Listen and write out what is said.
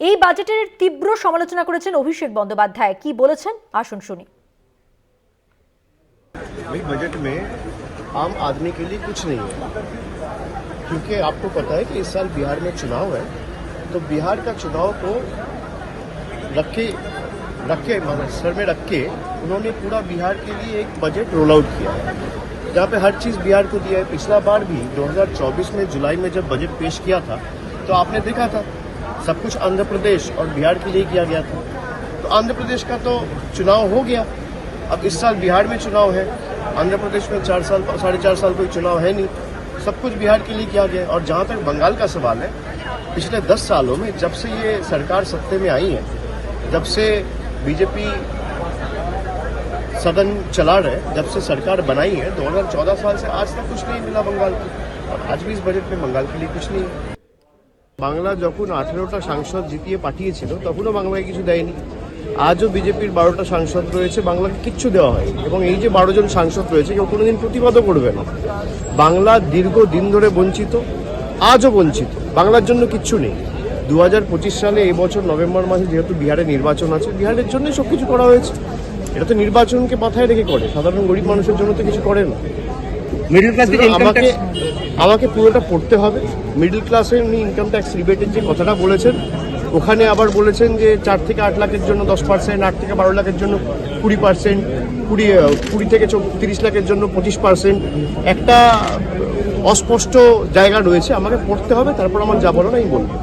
এই বাজেটের তীব্র সমালোচনা করেছেন অভিষেক বন্দ্যোপাধ্যায়। কি বলেছেন আসুন শুনি। बजट में आम आदमी के लिए कुछ नहीं है, क्योंकि आपको पता है कि इस साल बिहार में चुनाव है, तो बिहार का चुनाव को रखे सर में रख के उन्होंने पूरा बिहार के लिए एक बजट रोल आउट किया है, जहाँ पे हर चीज़ बिहार को दिया है। पिछला बार भी 2024 में जुलाई में जब बजट पेश किया था तो आपने देखा था सब कुछ आंध्र प्रदेश और बिहार के लिए किया गया था। तो आंध्र प्रदेश का तो चुनाव हो गया, अब इस साल बिहार में चुनाव है। आंध्र प्रदेश में 4 साल कोई चुनाव है नहीं, सब कुछ बिहार के लिए किया गया। और जहाँ तक बंगाल का सवाल है, पिछले 10 सालों में जब से ये सरकार सत्ते में आई है, जब से बीजेपी सदन चला रहे, जब से सरकार बनाई है 2014 साल से आज तक कुछ नहीं मिला बंगाल को, और आज भी इस बजट में बंगाल के लिए कुछ नहीं है। বাংলা যখন 18টা সাংসদ জিতিয়ে পাঠিয়েছিল তখনও বাংলাকে কিছু দেয়নি। আজও বিজেপির 12টা সাংসদ রয়েছে, বাংলাকে কিচ্ছু দেওয়া হয়নি। এবং এই যে 12 জন সাংসদ রয়েছে কেউ কোনোদিন প্রতিবাদও করবে না। বাংলা দীর্ঘদিন ধরে বঞ্চিত, আজও বঞ্চিত, বাংলার জন্য কিচ্ছু নেই। 2025 সালে এই বছর নভেম্বর মাসে যেহেতু বিহারে নির্বাচন আছে, বিহারের জন্য সব কিছু করা হয়েছে। এটা তো নির্বাচনকে মাথায় রেখে করে, সাধারণ গরিব মানুষের জন্য তো কিছু করে না। মিডল ক্লাস আমাকে পুরোটা পড়তে হবে। মিডল ক্লাসে উনি ইনকাম ট্যাক্স রিবেটের যে কথাটা বলেছেন, ওখানে আবার বলেছেন যে 4 থেকে 8 লাখের জন্য 10%, 8 থেকে 12 লাখের জন্য 20%, 20 থেকে 30 লাখের জন্য 25%। একটা অস্পষ্ট জায়গা রয়েছে, আমাকে পড়তে হবে, তারপর আমার যা বলার আমি বলবো।